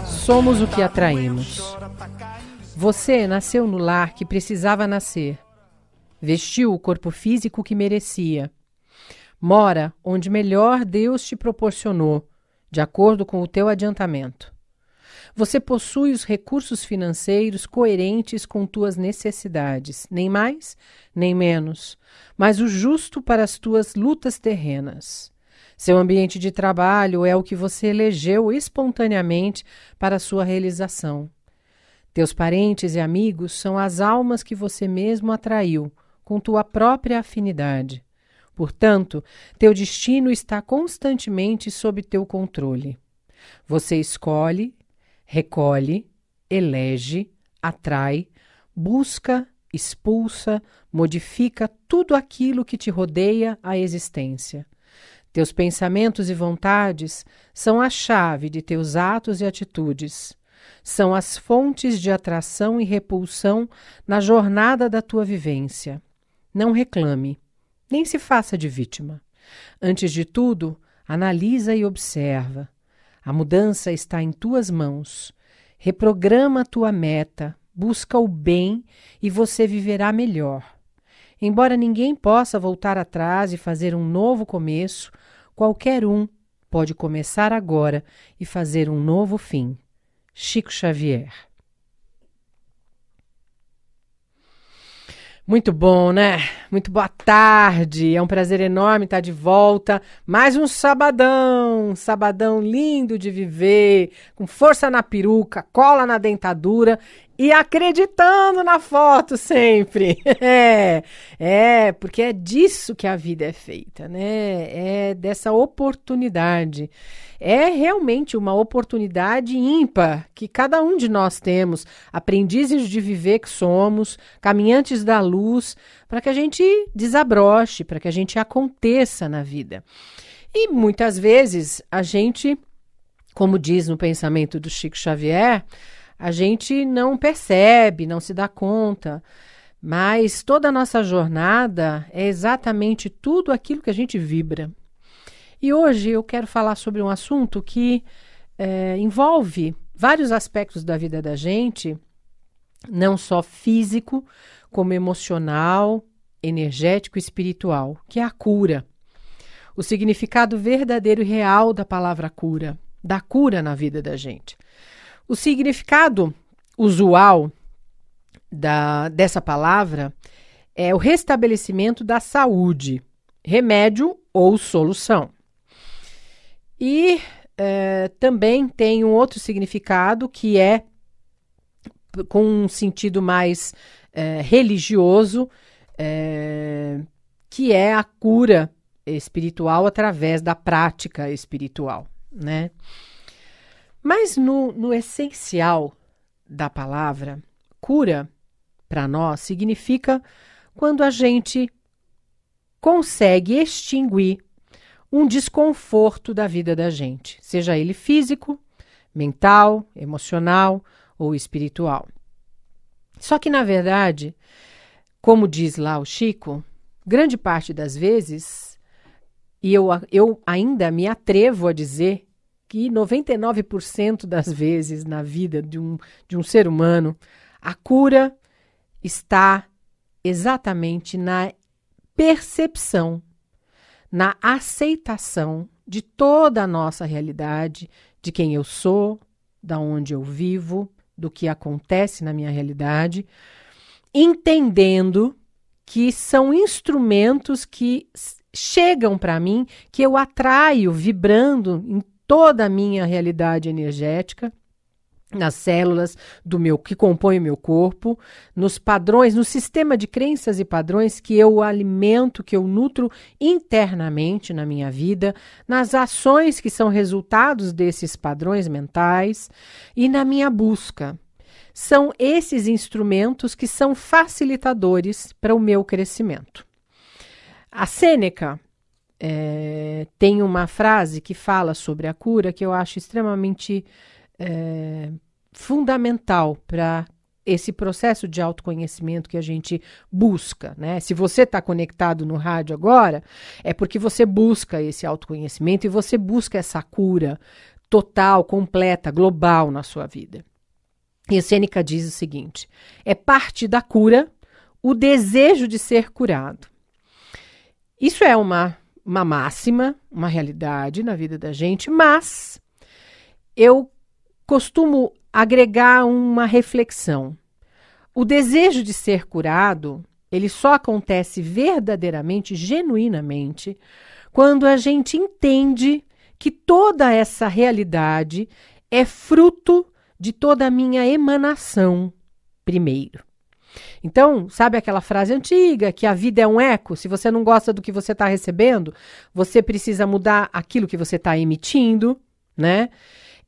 Somos o que atraímos. Você nasceu no lar que precisava nascer. Vestiu o corpo físico que merecia. Mora onde melhor Deus te proporcionou, de acordo com o teu adiantamento. Você possui os recursos financeiros coerentes com tuas necessidades, nem mais, nem menos, mas o justo para as tuas lutas terrenas. Seu ambiente de trabalho é o que você elegeu espontaneamente para a sua realização. Teus parentes e amigos são as almas que você mesmo atraiu, com tua própria afinidade. Portanto, teu destino está constantemente sob teu controle. Você escolhe, recolhe, elege, atrai, busca, expulsa, modifica tudo aquilo que te rodeia a existência. Teus pensamentos e vontades são a chave de teus atos e atitudes. São as fontes de atração e repulsão na jornada da tua vivência. Não reclame, nem se faça de vítima. Antes de tudo, analisa e observa. A mudança está em tuas mãos. Reprograma tua meta, busca o bem e você viverá melhor. Embora ninguém possa voltar atrás e fazer um novo começo, qualquer um pode começar agora e fazer um novo fim. Chico Xavier. Muito bom, né? Muito boa tarde. É um prazer enorme estar de volta. Mais um sabadão lindo de viver, com força na peruca, cola na dentadura e acreditando na foto sempre. Porque é disso que a vida é feita, né? É dessa oportunidade. É realmente uma oportunidade ímpar que cada um de nós temos, aprendizes de viver que somos, caminhantes da luz, para que a gente desabroche, para que a gente aconteça na vida. E muitas vezes a gente, como diz no pensamento do Chico Xavier, a gente não percebe, não se dá conta, mas toda a nossa jornada é exatamente tudo aquilo que a gente vibra. E hoje eu quero falar sobre um assunto que envolve vários aspectos da vida da gente, não só físico, como emocional, energético e espiritual, que é a cura. O significado verdadeiro e real da palavra cura, da cura na vida da gente. O significado usual dessa palavra é o restabelecimento da saúde, remédio ou solução. E também tem um outro significado que é com um sentido mais religioso, que é a cura espiritual através da prática espiritual, né? Mas no essencial da palavra, cura, para nós, significa quando a gente consegue extinguir um desconforto da vida da gente, seja ele físico, mental, emocional ou espiritual. Só que, na verdade, como diz lá o Chico, grande parte das vezes, e eu ainda me atrevo a dizer que 99% das vezes na vida de um ser humano, a cura está exatamente na percepção, na aceitação de toda a nossa realidade, de quem eu sou, da onde eu vivo, do que acontece na minha realidade, entendendo que são instrumentos que chegam para mim, que eu atraio vibrando em toda a minha realidade energética, nas células que compõem o meu corpo, nos padrões, no sistema de crenças e padrões que eu alimento, que eu nutro internamente na minha vida, nas ações que são resultados desses padrões mentais e na minha busca. São esses instrumentos que são facilitadores para o meu crescimento. A Sêneca tem uma frase que fala sobre a cura que eu acho extremamente fundamental para esse processo de autoconhecimento que a gente busca, né? Se você está conectado no rádio agora, é porque você busca esse autoconhecimento e você busca essa cura total, completa, global na sua vida. E Sêneca diz o seguinte: é parte da cura o desejo de ser curado. Isso é uma máxima, uma realidade na vida da gente, mas eu costumo agregar uma reflexão. O desejo de ser curado, ele só acontece verdadeiramente, genuinamente, quando a gente entende que toda essa realidade é fruto de toda a minha emanação, primeiro. Então, sabe aquela frase antiga, que a vida é um eco? Se você não gosta do que você está recebendo, você precisa mudar aquilo que você está emitindo, né?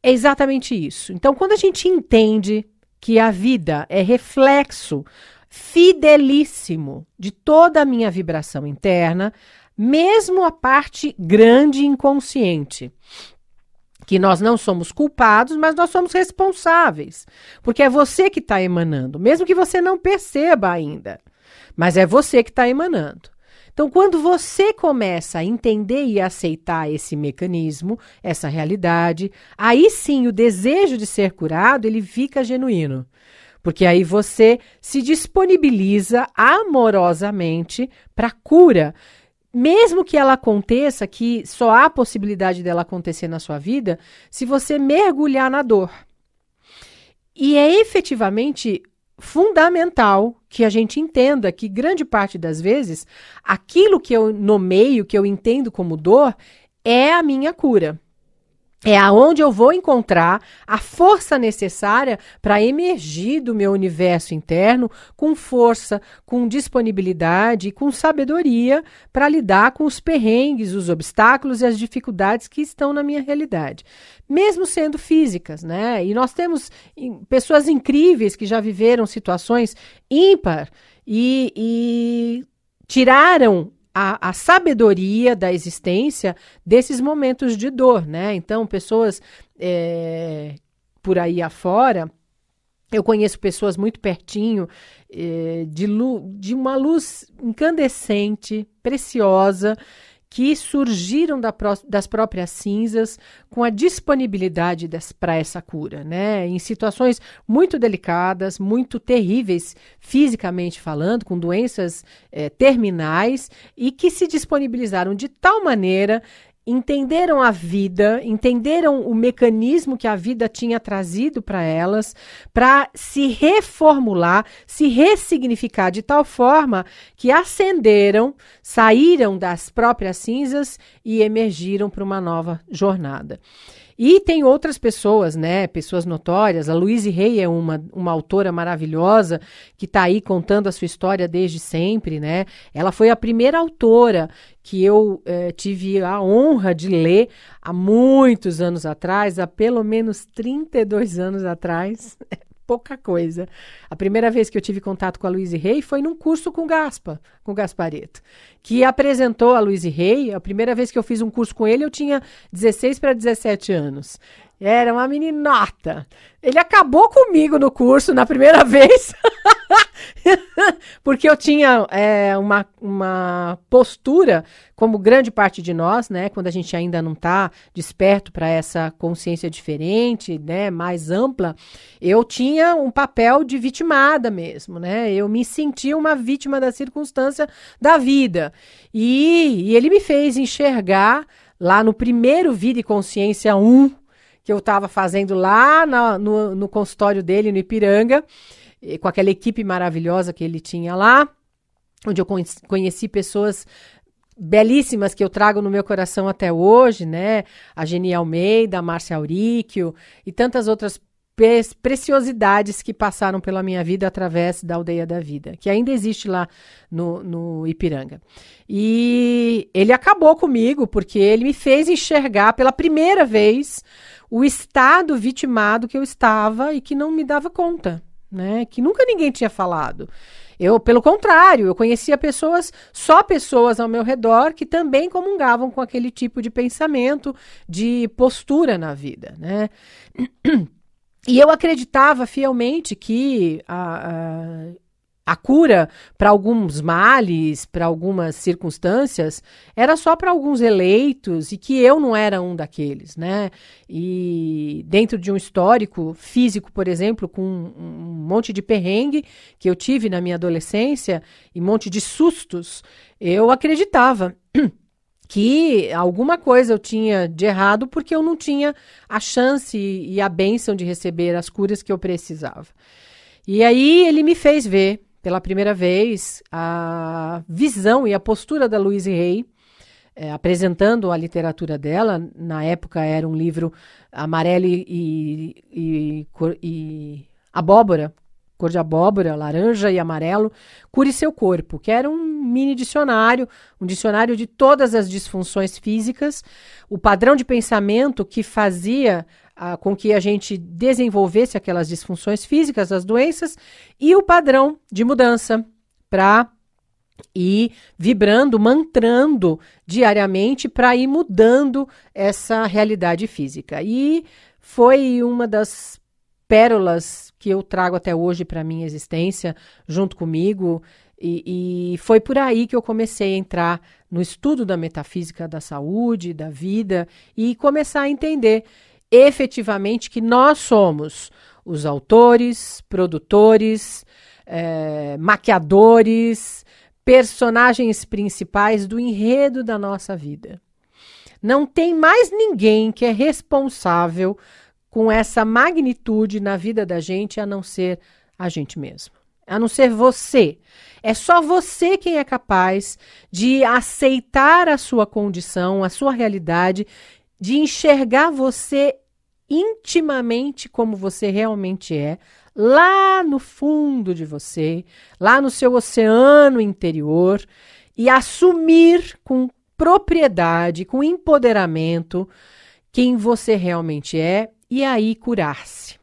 É exatamente isso. Então, quando a gente entende que a vida é reflexo fidelíssimo de toda a minha vibração interna, mesmo a parte grande e inconsciente, que nós não somos culpados, mas nós somos responsáveis, porque é você que está emanando, mesmo que você não perceba ainda, mas é você que está emanando. Então, quando você começa a entender e aceitar esse mecanismo, essa realidade, aí sim o desejo de ser curado, ele fica genuíno. Porque aí você se disponibiliza amorosamente para a cura, mesmo que ela aconteça, que só há possibilidade dela acontecer na sua vida, se você mergulhar na dor. E é efetivamente fundamental que a gente entenda que grande parte das vezes aquilo que eu nomeio, que eu entendo como dor, é a minha cura. É aonde eu vou encontrar a força necessária para emergir do meu universo interno com força, com disponibilidade e com sabedoria para lidar com os perrengues, os obstáculos e as dificuldades que estão na minha realidade. Mesmo sendo físicas, né? E nós temos pessoas incríveis que já viveram situações ímpar e tiraram a sabedoria da existência desses momentos de dor, né? Então, pessoas por aí afora, eu conheço pessoas muito pertinho de uma luz incandescente, preciosa, que surgiram das próprias cinzas com a disponibilidade para essa cura, né? Em situações muito delicadas, muito terríveis fisicamente falando, com doenças terminais, e que se disponibilizaram de tal maneira, entenderam a vida, entenderam o mecanismo que a vida tinha trazido para elas, para se reformular, se ressignificar de tal forma que ascenderam, saíram das próprias cinzas e emergiram para uma nova jornada. E tem outras pessoas, né, pessoas notórias. A Louise Hay é uma autora maravilhosa que está aí contando a sua história desde sempre, né? Ela foi a primeira autora que eu tive a honra de ler há muitos anos atrás, há pelo menos 32 anos atrás. Pouca coisa. A primeira vez que eu tive contato com a Louise Hay foi num curso com o Gasparetto, que apresentou a Louise Hay. A primeira vez que eu fiz um curso com ele, eu tinha 16 para 17 anos. Era uma meninota. Ele acabou comigo no curso na primeira vez, porque eu tinha uma postura, como grande parte de nós, né, quando a gente ainda não está desperto para essa consciência diferente, né, mais ampla, eu tinha um papel de vitimada mesmo, né, eu me sentia uma vítima da circunstância da vida, e ele me fez enxergar lá no primeiro Vida e Consciência 1, que eu estava fazendo lá no consultório dele, no Ipiranga, com aquela equipe maravilhosa que ele tinha lá, onde eu conheci pessoas belíssimas que eu trago no meu coração até hoje, né? A Geni Almeida, a Márcia Auríquio e tantas outras preciosidades que passaram pela minha vida através da Aldeia da Vida, que ainda existe lá no Ipiranga. E ele acabou comigo porque ele me fez enxergar pela primeira vez o estado vitimado que eu estava e que não me dava conta, né? Que nunca ninguém tinha falado. Pelo contrário, eu conhecia só pessoas ao meu redor que também comungavam com aquele tipo de pensamento, de postura na vida, né? E eu acreditava fielmente que A cura para alguns males, para algumas circunstâncias, era só para alguns eleitos e que eu não era um daqueles, né? E dentro de um histórico físico, por exemplo, com um monte de perrengue que eu tive na minha adolescência e um monte de sustos, eu acreditava que alguma coisa eu tinha de errado porque eu não tinha a chance e a bênção de receber as curas que eu precisava. E aí ele me fez ver pela primeira vez a visão e a postura da Louise Hay, apresentando a literatura dela. Na época era um livro amarelo e abóbora, cor de abóbora, laranja e amarelo, Cure Seu Corpo, que era um mini dicionário, um dicionário de todas as disfunções físicas, o padrão de pensamento que fazia com que a gente desenvolvesse aquelas disfunções físicas, as doenças, e o padrão de mudança para ir vibrando, mantrando diariamente para ir mudando essa realidade física. E foi uma das pérolas que eu trago até hoje para a minha existência, junto comigo, e foi por aí que eu comecei a entrar no estudo da metafísica da saúde, da vida, e começar a entender efetivamente que nós somos os autores, produtores, maquiadores, personagens principais do enredo da nossa vida. Não tem mais ninguém que é responsável com essa magnitude na vida da gente a não ser a gente mesmo. A não ser você. É só você quem é capaz de aceitar a sua condição, a sua realidade, de enxergar você intimamente como você realmente é, lá no fundo de você, lá no seu oceano interior, e assumir com propriedade, com empoderamento, quem você realmente é, e aí curar-se.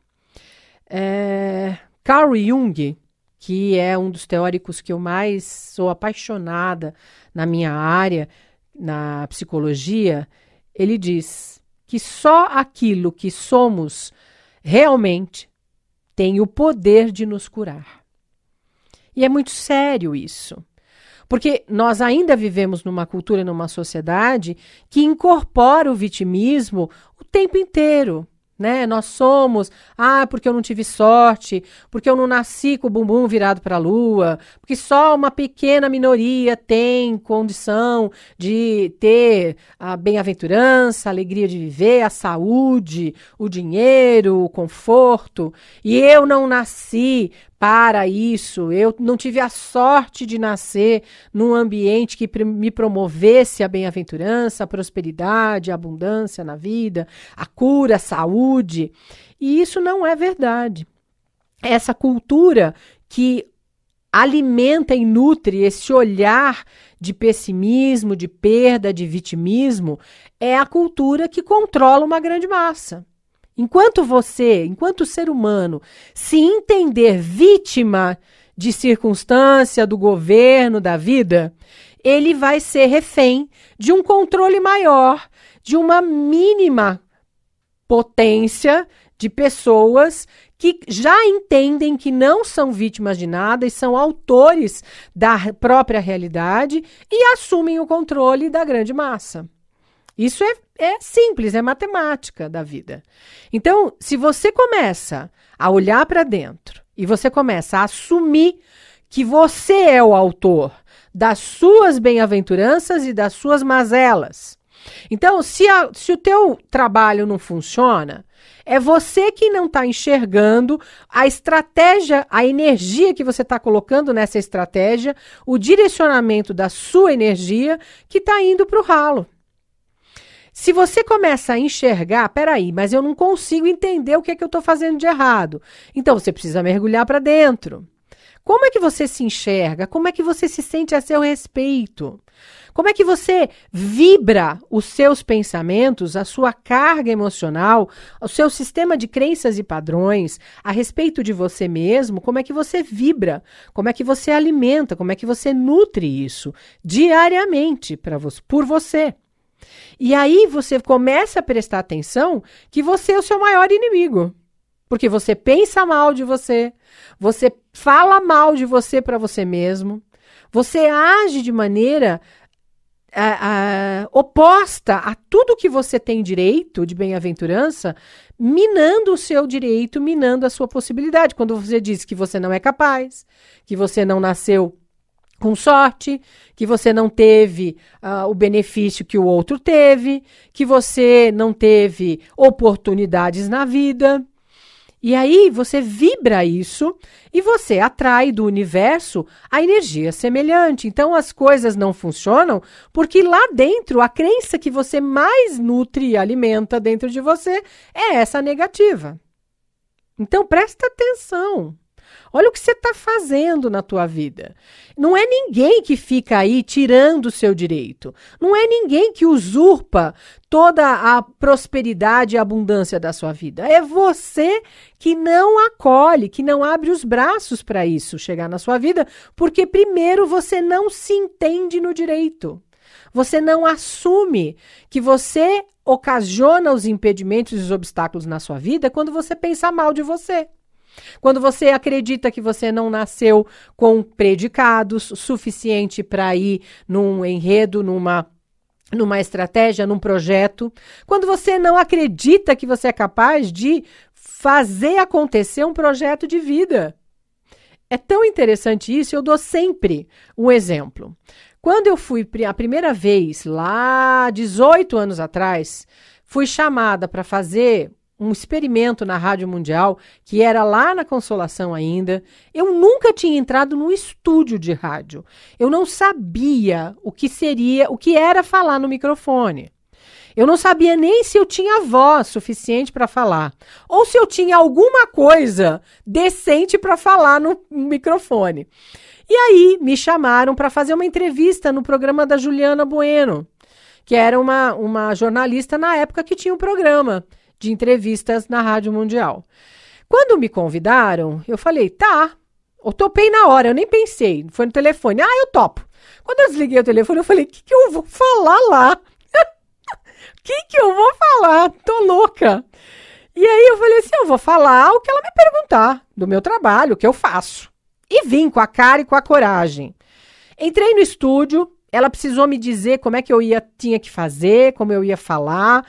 Carl Jung, que é um dos teóricos que eu mais sou apaixonada na minha área, na psicologia, ele diz que só aquilo que somos realmente tem o poder de nos curar. E é muito sério isso. Porque nós ainda vivemos numa cultura, numa sociedade que incorpora o vitimismo o tempo inteiro. Né? Nós somos, porque eu não tive sorte, porque eu não nasci com o bumbum virado para a lua, porque só uma pequena minoria tem condição de ter a bem-aventurança, a alegria de viver, a saúde, o dinheiro, o conforto, e eu não nasci para isso, eu não tive a sorte de nascer num ambiente que me promovesse a bem-aventurança, a prosperidade, a abundância na vida, a cura, a saúde. E isso não é verdade. Essa cultura que alimenta e nutre esse olhar de pessimismo, de perda, de vitimismo, é a cultura que controla uma grande massa. Enquanto você, enquanto ser humano, se entender vítima de circunstância, do governo, da vida, ele vai ser refém de um controle maior, de uma mínima potência de pessoas que já entendem que não são vítimas de nada e são autores da própria realidade e assumem o controle da grande massa. Isso é simples, é matemática da vida. Então, se você começa a olhar para dentro e você começa a assumir que você é o autor das suas bem-aventuranças e das suas mazelas. Então, se o teu trabalho não funciona, é você que não está enxergando a estratégia, a energia que você está colocando nessa estratégia, o direcionamento da sua energia que está indo para o ralo. Se você começa a enxergar, peraí, mas eu não consigo entender o que é que eu estou fazendo de errado. Então, você precisa mergulhar para dentro. Como é que você se enxerga? Como é que você se sente a seu respeito? Como é que você vibra os seus pensamentos, a sua carga emocional, o seu sistema de crenças e padrões a respeito de você mesmo? Como é que você vibra? Como é que você alimenta? Como é que você nutre isso diariamente por você? E aí você começa a prestar atenção que você é o seu maior inimigo. Porque você pensa mal de você, você fala mal de você para você mesmo, você age de maneira oposta a tudo que você tem direito de bem-aventurança, minando o seu direito, minando a sua possibilidade. Quando você diz que você não é capaz, que você não nasceu com sorte, que você não teve o benefício que o outro teve, que você não teve oportunidades na vida. E aí você vibra isso e você atrai do universo a energia semelhante. Então as coisas não funcionam porque lá dentro a crença que você mais nutre e alimenta dentro de você é essa negativa. Então presta atenção. Olha o que você está fazendo na tua vida. Não é ninguém que fica aí tirando o seu direito. Não é ninguém que usurpa toda a prosperidade e abundância da sua vida. É você que não acolhe, que não abre os braços para isso chegar na sua vida, porque primeiro você não se entende no direito. Você não assume que você ocasiona os impedimentos e os obstáculos na sua vida quando você pensa mal de você. Quando você acredita que você não nasceu com predicados suficiente para ir num enredo, numa estratégia, num projeto. Quando você não acredita que você é capaz de fazer acontecer um projeto de vida. É tão interessante isso, eu dou sempre um exemplo. Quando eu fui a primeira vez, lá 18 anos atrás, fui chamada para fazer um experimento na Rádio Mundial, que era lá na Consolação ainda. Eu nunca tinha entrado num estúdio de rádio. Eu não sabia o que era falar no microfone. Eu não sabia nem se eu tinha voz suficiente para falar, ou se eu tinha alguma coisa decente para falar no microfone. E aí me chamaram para fazer uma entrevista no programa da Juliana Bueno, que era uma jornalista na época que tinha um programa de entrevistas na Rádio Mundial. Quando me convidaram, eu falei, tá, eu topei na hora, eu nem pensei, foi no telefone, eu topo. Quando eu desliguei o telefone, eu falei, o que eu vou falar lá? O que eu vou falar? Tô louca. E aí eu falei assim, eu vou falar o que ela me perguntar, do meu trabalho, o que eu faço. E vim com a cara e com a coragem. Entrei no estúdio, ela precisou me dizer como é que tinha que fazer, como eu ia falar.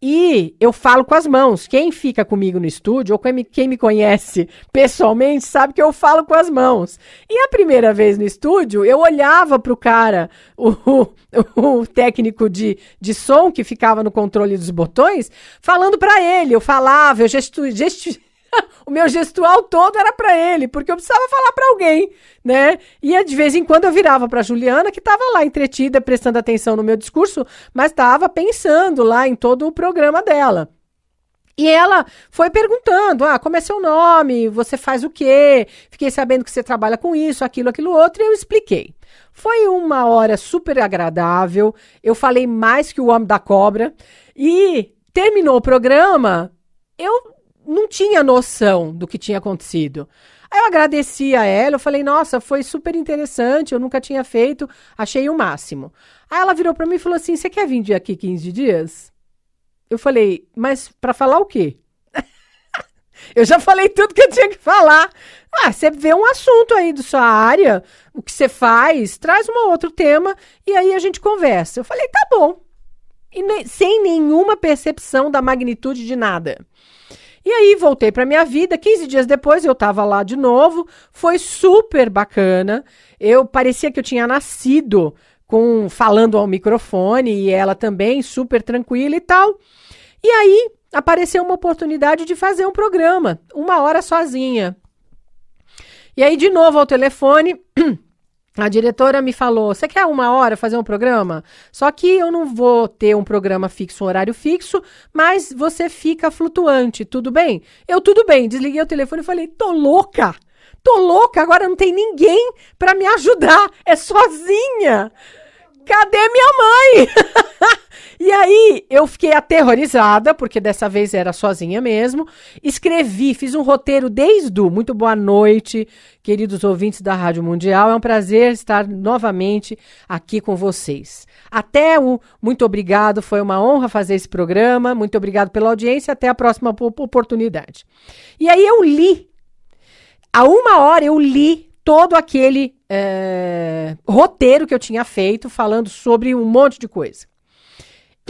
E eu falo com as mãos. Quem fica comigo no estúdio, ou quem me conhece pessoalmente, sabe que eu falo com as mãos. E a primeira vez no estúdio, eu olhava para o cara, o técnico de som que ficava no controle dos botões, falando para ele. Eu falava, o meu gestual todo era para ele, porque eu precisava falar para alguém, né? E de vez em quando eu virava para Juliana, que estava lá entretida, prestando atenção no meu discurso, mas estava pensando lá em todo o programa dela. E ela foi perguntando, como é seu nome? Você faz o quê? Fiquei sabendo que você trabalha com isso, aquilo outro, e eu expliquei. Foi uma hora super agradável, eu falei mais que o homem da cobra, e terminou o programa, eu não tinha noção do que tinha acontecido. Aí eu agradeci a ela, eu falei, nossa, foi super interessante, eu nunca tinha feito, achei o máximo. Aí ela virou para mim e falou assim, você quer vir aqui 15 dias? Eu falei, mas para falar o quê? Eu já falei tudo que eu tinha que falar. Você vê um assunto aí da sua área, o que você faz, traz um outro tema e aí a gente conversa. Eu falei, tá bom. E sem nenhuma percepção da magnitude de nada. E aí voltei para minha vida, 15 dias depois eu estava lá de novo, foi super bacana, parecia que eu tinha nascido falando ao microfone e ela também super tranquila e tal. E aí apareceu uma oportunidade de fazer um programa, 1 hora sozinha. E aí de novo ao telefone, a diretora me falou, você quer 1 hora fazer um programa? Só que eu não vou ter um programa fixo, um horário fixo, mas você fica flutuante, tudo bem? Tudo bem, desliguei o telefone e falei, tô louca, agora não tem ninguém para me ajudar, é sozinha. Cadê minha mãe? E aí eu fiquei aterrorizada, porque dessa vez era sozinha mesmo. Escrevi, fiz um roteiro desde o muito boa noite, queridos ouvintes da Rádio Mundial. É um prazer estar novamente aqui com vocês. Até o muito obrigado, foi uma honra fazer esse programa. Muito obrigado pela audiência, até a próxima oportunidade. E aí eu li, há 1 hora eu li todo aquele roteiro que eu tinha feito, falando sobre um monte de coisa.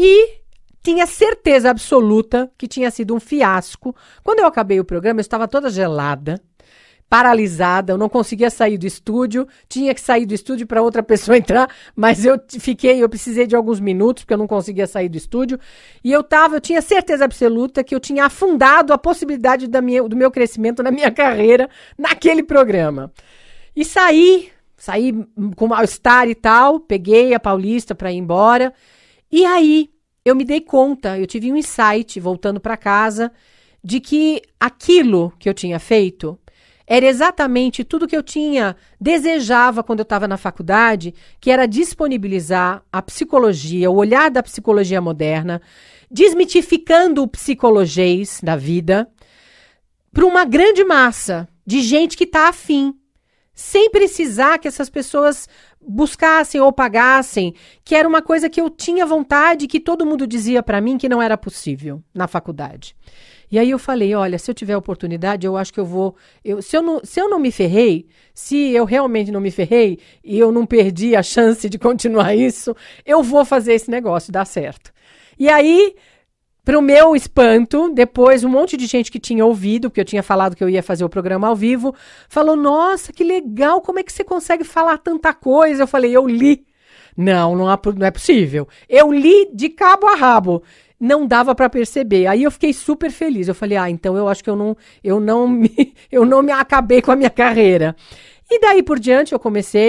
E tinha certeza absoluta que tinha sido um fiasco. Quando eu acabei o programa, eu estava toda gelada, paralisada, eu não conseguia sair do estúdio, tinha que sair do estúdio para outra pessoa entrar, mas eu precisei de alguns minutos, porque eu não conseguia sair do estúdio, e eu tinha certeza absoluta que eu tinha afundado a possibilidade do meu crescimento na minha carreira naquele programa. E saí com mal-estar e tal, peguei a Paulista para ir embora. E aí, eu me dei conta, eu tive um insight, voltando para casa, de que aquilo que eu tinha feito era exatamente tudo que eu desejava quando eu estava na faculdade, que era disponibilizar a psicologia, o olhar da psicologia moderna, desmitificando o psicologês da vida, para uma grande massa de gente que está afim, sem precisar que essas pessoas buscassem ou pagassem, que era uma coisa que eu tinha vontade, que todo mundo dizia para mim que não era possível na faculdade. E aí eu falei, olha, se eu tiver oportunidade, eu acho que eu vou... Se eu não me ferrei, se eu realmente não me ferrei e eu não perdi a chance de continuar isso, eu vou fazer esse negócio dar certo. E aí, para o meu espanto, depois um monte de gente que tinha ouvido, porque eu tinha falado que eu ia fazer o programa ao vivo, falou, nossa, que legal, como é que você consegue falar tanta coisa? Eu falei, eu li. Não é possível. Eu li de cabo a rabo. Não dava para perceber. Aí eu fiquei super feliz. Eu falei, então eu acho que eu não me acabei com a minha carreira. E daí por diante eu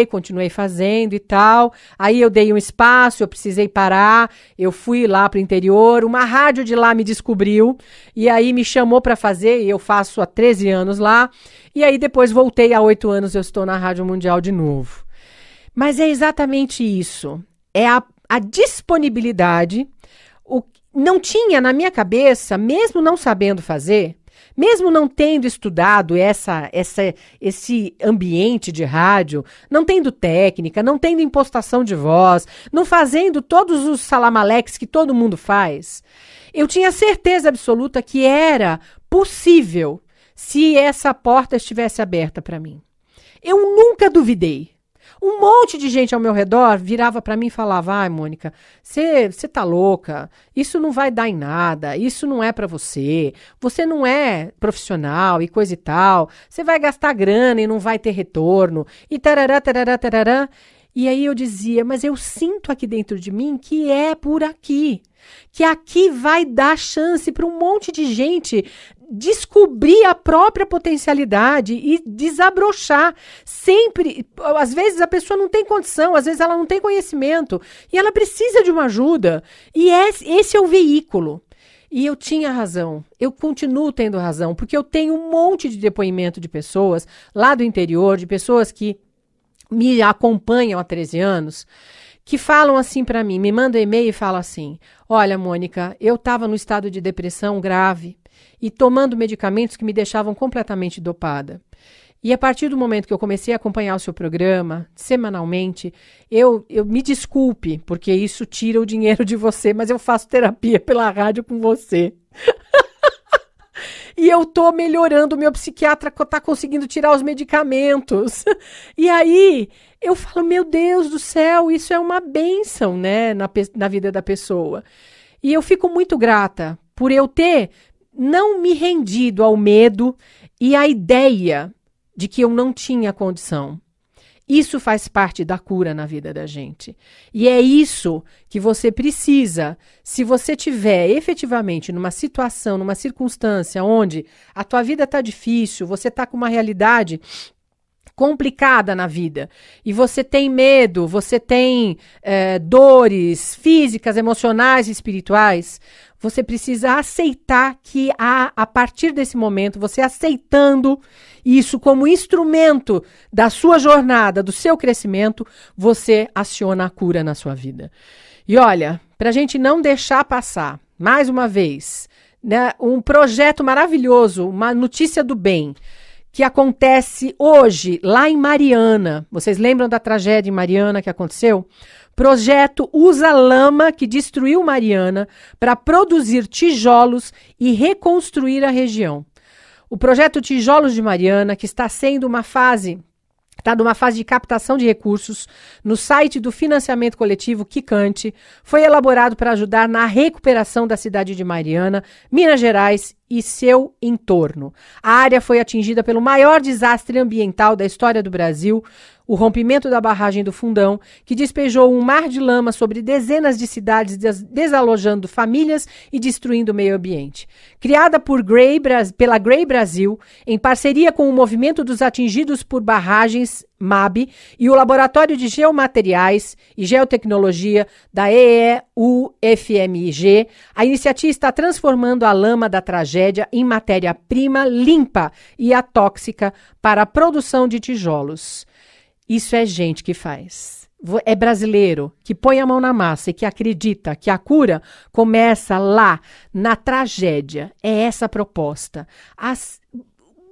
continuei fazendo e tal. Aí eu dei um espaço, eu precisei parar. Eu fui lá para o interior. Uma rádio de lá me descobriu. E aí me chamou para fazer. E eu faço há 13 anos lá. E aí depois voltei há 8 anos. Eu estou na Rádio Mundial de novo. Mas é exatamente isso. É a disponibilidade. Não tinha na minha cabeça, mesmo não sabendo fazer, mesmo não tendo estudado esse ambiente de rádio, não tendo técnica, não tendo impostação de voz, não fazendo todos os salamaleques que todo mundo faz, eu tinha certeza absoluta que era possível se essa porta estivesse aberta para mim. Eu nunca duvidei. Um monte de gente ao meu redor virava para mim e falava, ai, Mônica, você tá louca, isso não vai dar em nada, isso não é para você não é profissional e coisa e tal, você vai gastar grana e não vai ter retorno, e tarará, tarará, tarará. E aí eu dizia, mas eu sinto aqui dentro de mim que é por aqui, que aqui vai dar chance para um monte de gente descobrir a própria potencialidade e desabrochar. Sempre, às vezes a pessoa não tem condição, às vezes ela não tem conhecimento e ela precisa de uma ajuda. E esse é o veículo. E eu tinha razão, eu continuo tendo razão, porque eu tenho um monte de depoimento de pessoas lá do interior, de pessoas que me acompanham há 13 anos, que falam assim para mim, me mandam e-mail e falam assim, olha, Mônica, eu estava no estado de depressão grave e tomando medicamentos que me deixavam completamente dopada. E a partir do momento que eu comecei a acompanhar o seu programa, semanalmente, eu me desculpe, porque isso tira o dinheiro de você, mas eu faço terapia pela rádio com você. E eu tô melhorando, o meu psiquiatra tá conseguindo tirar os medicamentos. E aí, eu falo, meu Deus do céu, isso é uma bênção, né, na vida da pessoa. E eu fico muito grata por eu ter não me rendido ao medo e à ideia de que eu não tinha condição. Isso faz parte da cura na vida da gente. E é isso que você precisa. Se você tiver efetivamente numa situação, numa circunstância onde a tua vida está difícil, você está com uma realidade complicada na vida, e você tem medo, você tem dores físicas, emocionais e espirituais, você precisa aceitar que a partir desse momento, você aceitando isso como instrumento da sua jornada, do seu crescimento, você aciona a cura na sua vida. E olha, para a gente não deixar passar, mais uma vez, né, um projeto maravilhoso, uma notícia do bem, que acontece hoje lá em Mariana. Vocês lembram da tragédia em Mariana que aconteceu? Projeto usa lama que destruiu Mariana para produzir tijolos e reconstruir a região. O projeto Tijolos de Mariana, que está numa fase de captação de recursos no site do financiamento coletivo Quicante, foi elaborado para ajudar na recuperação da cidade de Mariana, Minas Gerais e seu entorno. A área foi atingida pelo maior desastre ambiental da história do Brasil, o rompimento da barragem do Fundão, que despejou um mar de lama sobre dezenas de cidades, desalojando famílias e destruindo o meio ambiente. Criada pela Grey Brasil, em parceria com o Movimento dos Atingidos por Barragens, MAB, e o Laboratório de Geomateriais e Geotecnologia da EEUFMG, a iniciativa está transformando a lama da tragédia em matéria-prima limpa e atóxica para a produção de tijolos. Isso é gente que faz. É brasileiro que põe a mão na massa e que acredita que a cura começa lá, na tragédia. É essa a proposta.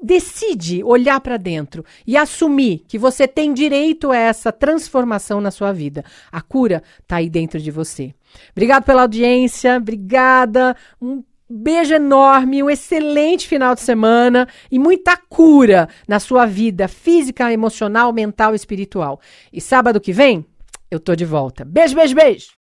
Decide olhar para dentro e assumir que você tem direito a essa transformação na sua vida. A cura está aí dentro de você. Obrigado pela audiência, obrigada. Um beijo enorme, um excelente final de semana e muita cura na sua vida física, emocional, mental e espiritual. E sábado que vem, eu tô de volta. Beijo, beijo, beijo!